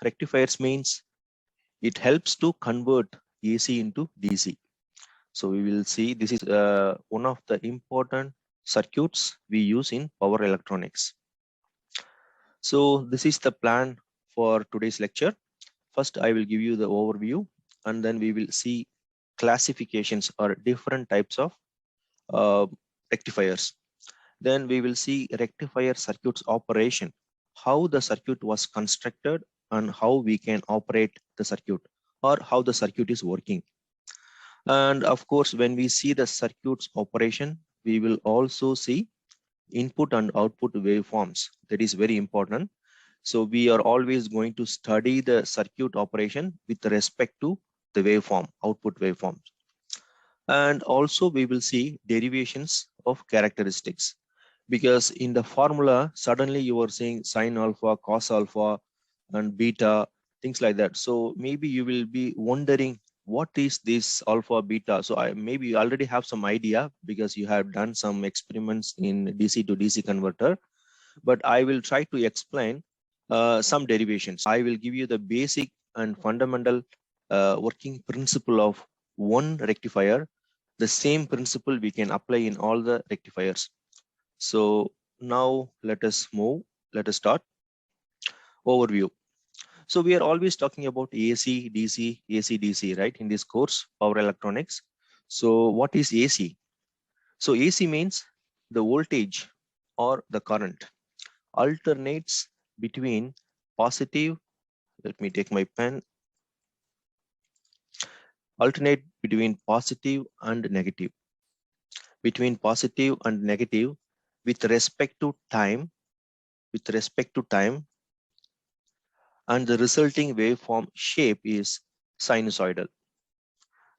rectifiers means it helps to convert AC into DC. So we will see this is one of the important circuits we use in power electronics. So this is the plan for today's lecture. First, I will give you the overview, and then we will see classifications or different types of uh, rectifiers. Then we will see rectifier circuits operation, how the circuit was constructed and how we can operate the circuit or how the circuit is working. And of course, when we see the circuit's operation, we will also see input and output waveforms. That is very important. So we are always going to study the circuit operation with respect to the waveform, output waveforms. And also we will see derivations of characteristics, because in the formula, suddenly you are saying sine alpha, cos alpha, and beta, things like that. So maybe you will be wondering, what is this alpha beta? So maybe you already have some idea because you have done some experiments in DC to DC converter, but I will try to explain some derivations. I will give you the basic and fundamental working principle of one rectifier. The same principle we can apply in all the rectifiers. So now let us start. Overview. So we are always talking about AC, DC, AC, DC, right? In this course, power electronics. So what is AC? So AC means the voltage or the current alternates between positive, let me take my pen, alternate between positive and negative, with respect to time, and the resulting waveform shape is sinusoidal.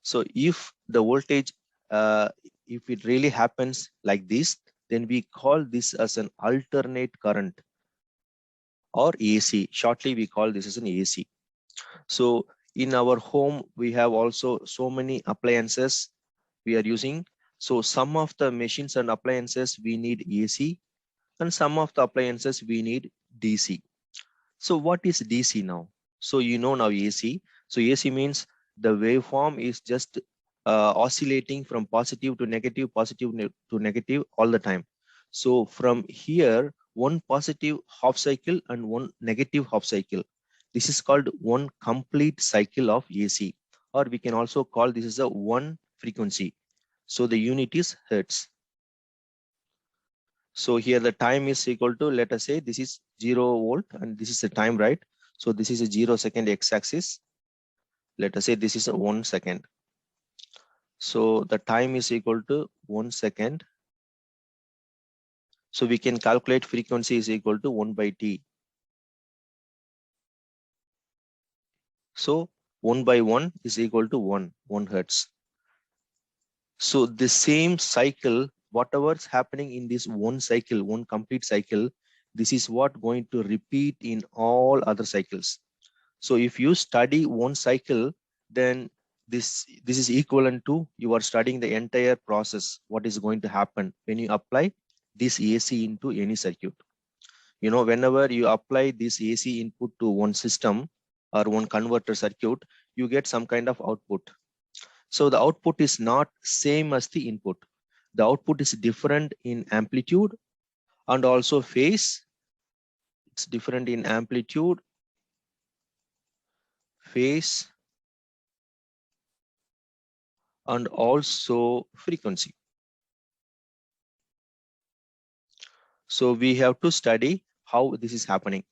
So if the voltage, if it really happens like this, then we call this as an alternate current or AC. Shortly, we call this as an AC. So in our home, we have also so many appliances we are using. So some of the machines and appliances we need AC, and some of the appliances we need DC. So what is DC now? So you know now AC. So AC means the waveform is just oscillating from positive to negative all the time. So from here, one positive half cycle and one negative half cycle. This is called one complete cycle of AC, or we can also call this as a one frequency. So the unit is hertz. So here the time is equal to, let us say this is 0 volt and this is the time, right? So this is a 0 second x-axis. Let us say this is a 1 second. So the time is equal to 1 second. So we can calculate frequency is equal to 1 by t. So 1 by 1 is equal to 1 hertz. So the same cycle, whatever's happening in this one cycle, one complete cycle, this is what going to repeat in all other cycles. So if you study one cycle, then this is equivalent to you are studying the entire process, what is going to happen when you apply this AC into any circuit. You know, whenever you apply this AC input to one system or one converter circuit, you get some kind of output. So the output is not same as the input. The output is different in amplitude and also phase. It's different in amplitude, phase, and also frequency. So we have to study how this is happening.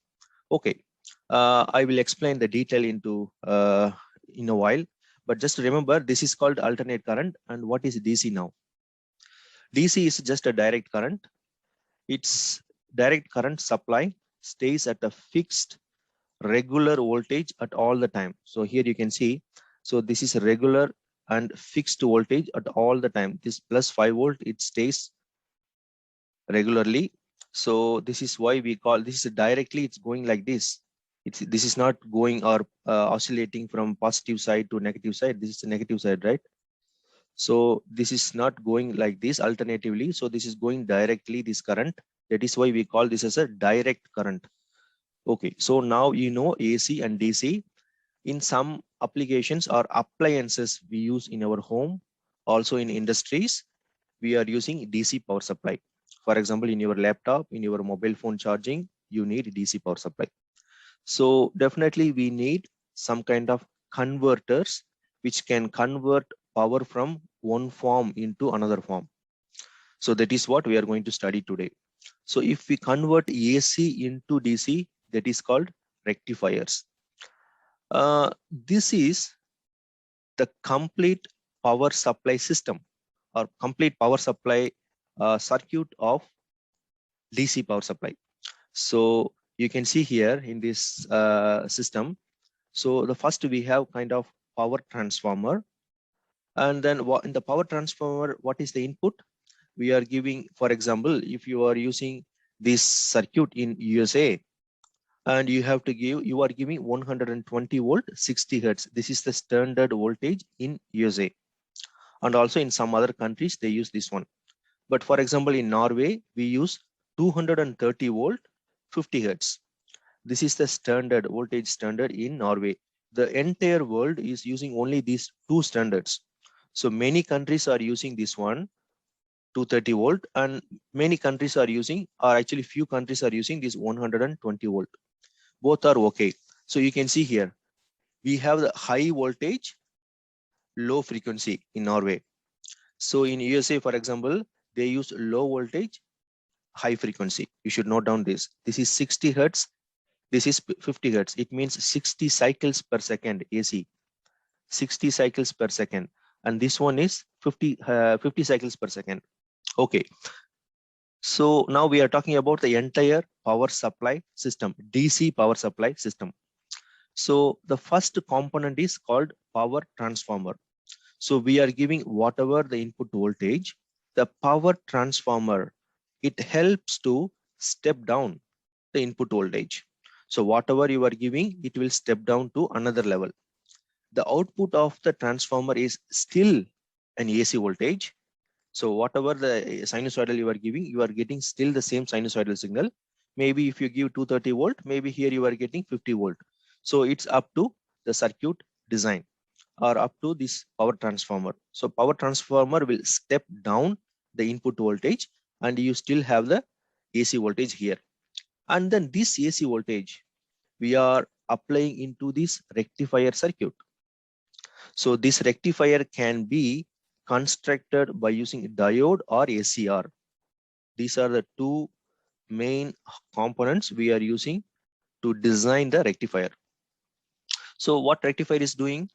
Okay, I will explain the detail into in a while, but just remember this is called alternate current. And what is DC now? DC is just a direct current. Its direct current supply stays at a fixed regular voltage at all the time. So here you can see, so this is a regular and fixed voltage at all the time. This plus 5 volt, it stays regularly. So this is why we call this directly, it's going like this. This is not going or oscillating from positive side to negative side. This is the negative side, right? So this is not going like this alternatively. So this is going directly, this current. That is why we call this as a direct current. Okay, so now you know AC and DC. In some applications or appliances we use in our home, also in industries, we are using DC power supply. For example, in your laptop, in your mobile phone charging, you need DC power supply. So definitely we need some kind of converters which can convert power from one form into another form. So that is what we are going to study today. So if we convert AC into DC, that is called rectifiers. This is the complete power supply system or complete power supply circuit of DC power supply. So you can see here in this system. So the first we have kind of power transformer, and then in the power transformer, what is the input? We are giving, for example, if you are using this circuit in USA, and you are giving 120 volt 60 hertz. This is the standard voltage in USA, and also in some other countries they use this one. But for example, in Norway we use 230 volt 50 hertz. This is the standard voltage standard in Norway. The entire world is using only these two standards. So many countries are using this one 230 volt, and many countries are using, or actually few countries are using this 120 volt. Both are okay. So you can see here we have the high voltage low frequency in Norway. So in USA, for example, they use low voltage high frequency. You should note down this. This is 60 hertz. This is 50 hertz. It means 60 cycles per second AC, 60 cycles per second. And this one is 50 cycles per second. Okay. So now we are talking about the entire power supply system, DC power supply system. So the first component is called power transformer. So we are giving whatever the input voltage, the power transformer, it helps to step down the input voltage. So whatever you are giving, it will step down to another level. The output of the transformer is still an AC voltage. So whatever the sinusoidal you are giving, you are getting still the same sinusoidal signal. Maybe if you give 230 volt, maybe here you are getting 50 volt. So it's up to the circuit design or up to this power transformer. So power transformer will step down the input voltage and you still have the AC voltage here. And then this AC voltage we are applying into this rectifier circuit. So this rectifier can be constructed by using diode or ACR. These are the two main components we are using to design the rectifier. So what rectifier is doing?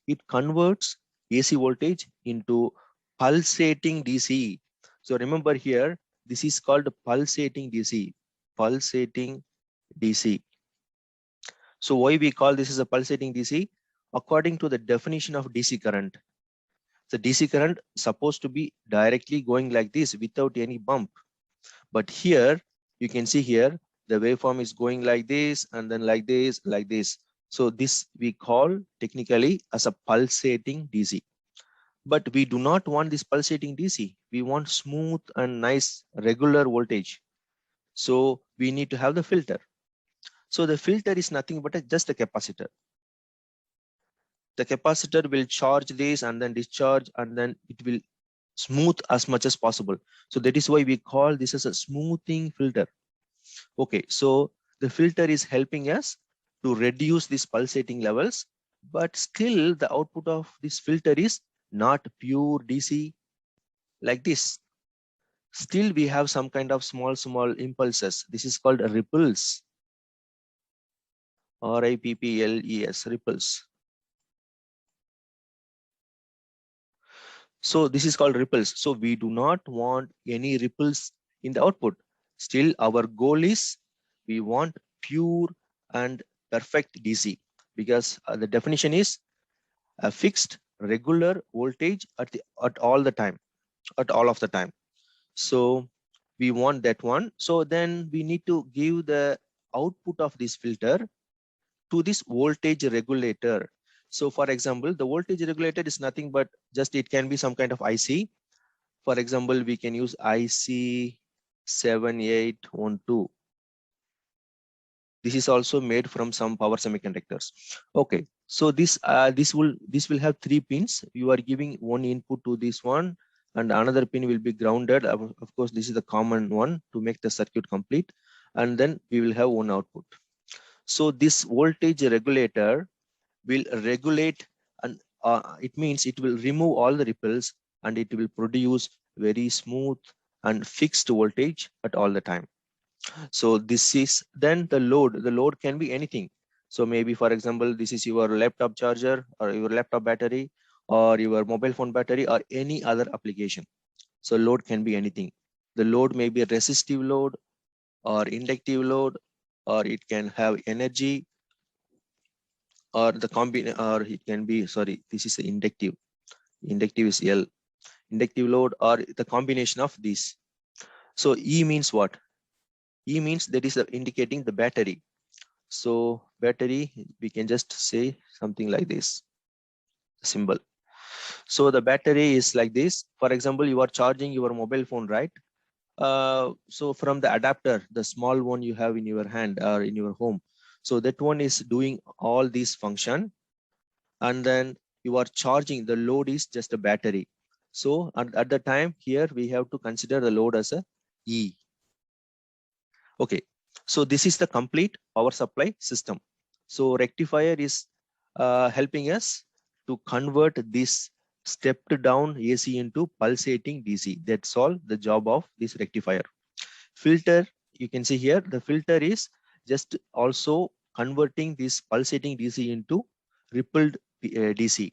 It converts AC voltage into pulsating DC. So remember here, this is called pulsating DC. Pulsating DC. So why we call this as a pulsating DC? According to the definition of DC current, the DC current supposed to be directly going like this without any bump. But here you can see here the waveform is going like this and then like this, like this. So this we call technically as a pulsating DC. But we do not want this pulsating DC. We want smooth and nice regular voltage. So we need to have the filter. So the filter is nothing but just a capacitor. The capacitor will charge this and then discharge, and then it will smooth as much as possible. So that is why we call this as a smoothing filter. Okay, so the filter is helping us to reduce these pulsating levels, but still the output of this filter is not pure DC like this. Still we have some kind of small impulses. This is called ripples. RIPPLES, ripples. So this is called ripples. So we do not want any ripples in the output. Still our goal is we want pure and perfect DC, because the definition is a fixed regular voltage at all of the time. So we want that one. So then we need to give the output of this filter to this voltage regulator. So for example, the voltage regulator is nothing but just, it can be some kind of IC. For example, we can use IC 7812. This is also made from some power semiconductors. Okay, so this will have 3 pins. You are giving one input to this one, and another pin will be grounded. Of course, this is the common one to make the circuit complete, and then we will have one output. So this voltage regulator will regulate, and it means it will remove all the ripples, and it will produce very smooth and fixed voltage at all the time. So this is then the load can be anything. So maybe, for example, this is your laptop charger or your laptop battery or your mobile phone battery or any other application. So load can be anything. The load may be a resistive load or inductive load, or it can have energy, or the combine, or it can be, sorry, this is inductive. Inductive is L. Inductive load or the combination of these. So E means what? E means that is indicating the battery. So battery, we can just say something like this symbol. So the battery is like this. For example, you are charging your mobile phone, right? So from the adapter, the small one you have in your hand or in your home. So that one is doing all these function, and then you are charging. The load is just a battery. So at the time here, we have to consider the load as a E. Okay, so this is the complete power supply system. So rectifier is helping us to convert this stepped down AC into pulsating DC. That's all the job of this rectifier. Filter, you can see here, the filter is just also converting this pulsating DC into rippled DC.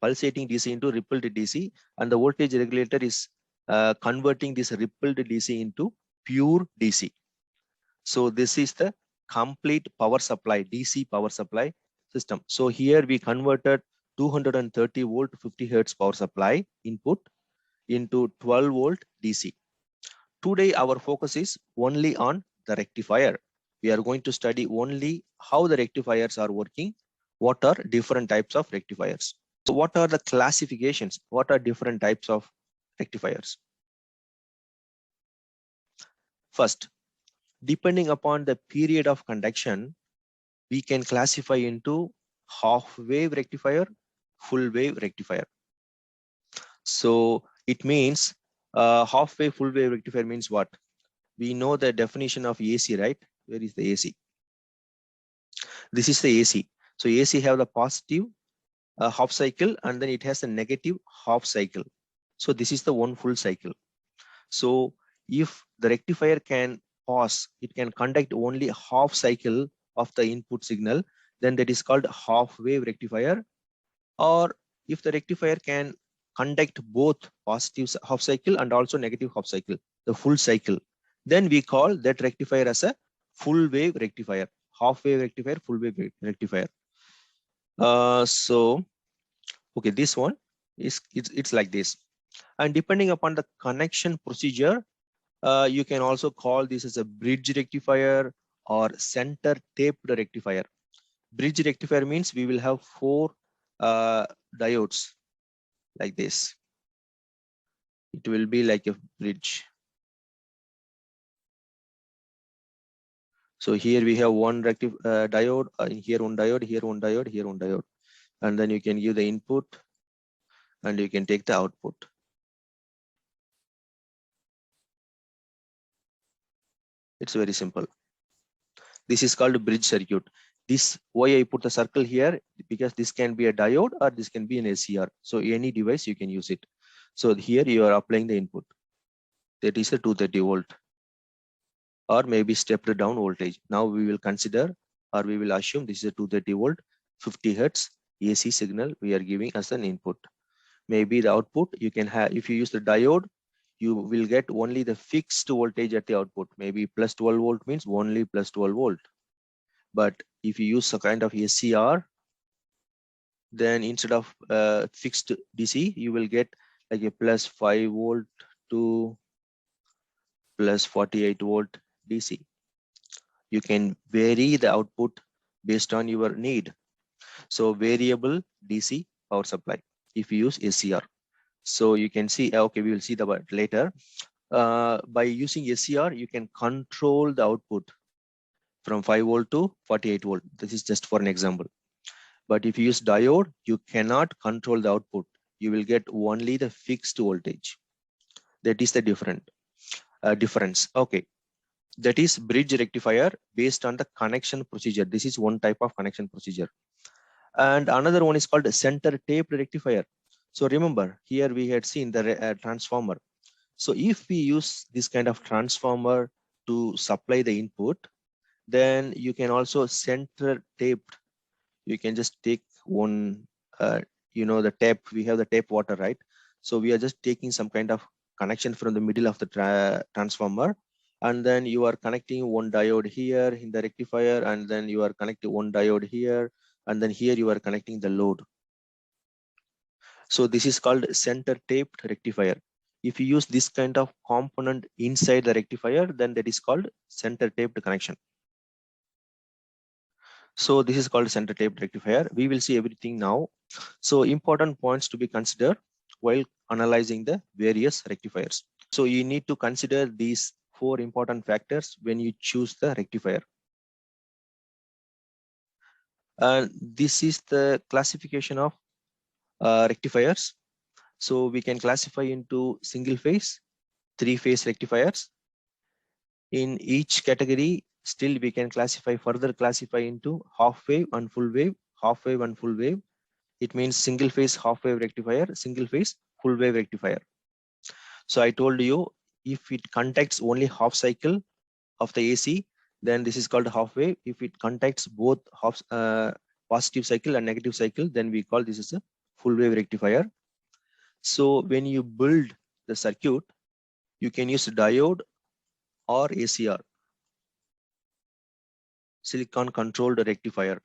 Pulsating DC into rippled DC, and the voltage regulator is converting this rippled DC into pure DC. So this is the complete power supply, DC power supply system. So here we converted 230 volt 50 hertz power supply input into 12 volt DC. Today our focus is only on the rectifier. We are going to study only how the rectifiers are working, what are different types of rectifiers. So what are the classifications? What are different types of rectifiers? First, depending upon the period of conduction, we can classify into half wave rectifier, full wave rectifier. So it means half wave, full wave rectifier means what? We know the definition of AC, right? Where is the AC? This is the AC. So AC have the positive half cycle, and then it has a negative half cycle. So this is the one full cycle. So if the rectifier can pass, it can conduct only half cycle of the input signal, then that is called half wave rectifier. Or if the rectifier can conduct both positive half cycle and also negative half cycle, the full cycle, then we call that rectifier as a full wave rectifier. Half wave rectifier, full wave rectifier. So okay, this one is it's like this. And depending upon the connection procedure, you can also call this as a bridge rectifier or center taped rectifier. Bridge rectifier means we will have 4 diodes like this. It will be like a bridge. So here we have one diode, here one diode, here one diode, here one diode. And then you can give the input and you can take the output. It's very simple. This is called bridge circuit. This, why I put the circle here, because this can be a diode or this can be an SCR. So any device you can use it. So here you are applying the input. That is a 230 volt or maybe stepped down voltage. Now we will consider, or we will assume this is a 230 volt 50 hertz AC signal we are giving as an input. Maybe the output you can have, if you use the diode, you will get only the fixed voltage at the output. Maybe plus 12 volt means only plus 12 volt. But if you use a kind of SCR, then instead of fixed DC, you will get like a plus 5 volt to plus 48 volt DC. You can vary the output based on your need. So variable DC power supply if you use SCR. So you can see, okay, we will see that later. By using SCR, you can control the output from 5 volt to 48 volt. This is just for an example. But if you use diode, you cannot control the output. You will get only the fixed voltage. That is the difference. Okay. That is bridge rectifier based on the connection procedure. This is one type of connection procedure. And another one is called center taped rectifier. So remember, here we had seen the transformer. So if we use this kind of transformer to supply the input, then you can also center taped. You can just take one, the tape, we have the tape water, right? So we are just taking some kind of connection from the middle of the transformer, and then you are connecting one diode here in the rectifier, and then you are connecting one diode here, and then here you are connecting the load. So this is called center taped rectifier. If you use this kind of component inside the rectifier, then that is called center taped connection. So this is called center taped rectifier. We will see everything now. So important points to be considered while analyzing the various rectifiers. So you need to consider these 4 important factors when you choose the rectifier. This is the classification of rectifiers. So we can classify into single phase, 3-phase rectifiers. In each category, still we can further classify into half wave and full wave, half wave and full wave. It means single phase half wave rectifier, single phase full wave rectifier. So I told you, if it contacts only half cycle of the AC, then this is called half wave. If it contacts both positive cycle and negative cycle, then we call this as a full wave rectifier. So when you build the circuit, you can use diode or ACR, silicon controlled rectifier.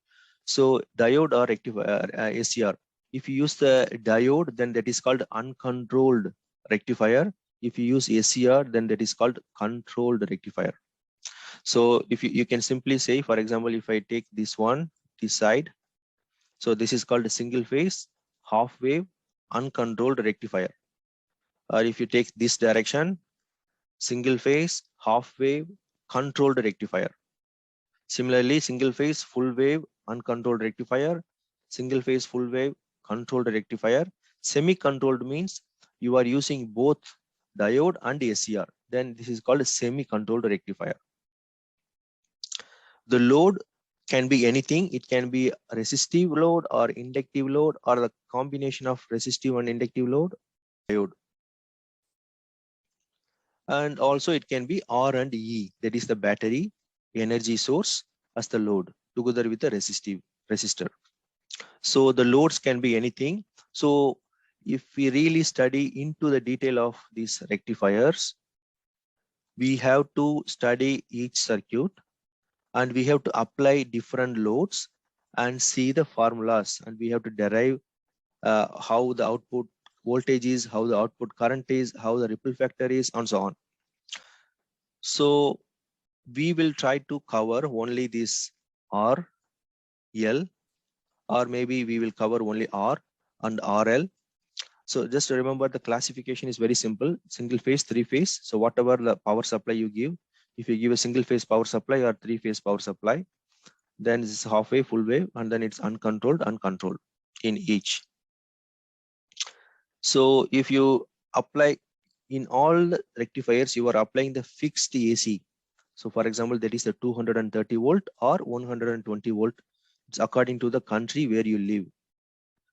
So diode or rectifier, ACR. If you use the diode, then that is called uncontrolled rectifier. If you use ACR, then that is called controlled rectifier. So if you can simply say, for example, if I take this one, this side, so this is called a single phase, half wave, uncontrolled rectifier. Or if you take this direction, single phase, half wave, controlled rectifier. Similarly, single phase, full wave, uncontrolled rectifier, single phase, full wave, controlled rectifier. Semi-controlled means you are using both diode and ACR. Then this is called a semi-controlled rectifier. The load can be anything. It can be a resistive load or inductive load or the combination of resistive and inductive load, diode. And also it can be R and E, that is the battery energy source as the load together with the resistor. So the loads can be anything. So if we really study into the detail of these rectifiers, we have to study each circuit and we have to apply different loads and see the formulas, and we have to derive how the output voltage is, how the output current is, how the ripple factor is, and so on. So we will try to cover only this R, L, or maybe we will cover only R and RL. So just remember, the classification is very simple: single phase, 3-phase. So whatever the power supply you give, if you give a single phase power supply or 3-phase power supply, then this is half wave, full wave, and then it's uncontrolled in each. So if you apply in all the rectifiers, you are applying the fixed AC. So for example, that is the 230 volt or 120 volt. It's according to the country where you live.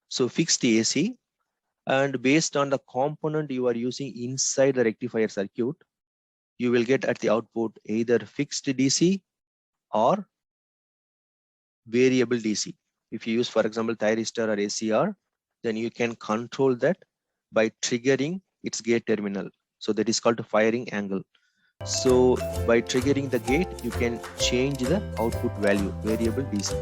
So fixed AC, and based on the component you are using inside the rectifier circuit, you will get at the output either fixed DC or variable DC. If you use, for example, thyristor or ACR, then you can control that by triggering its gate terminal. So that is called firing angle. So by triggering the gate, you can change the output value, variable DC.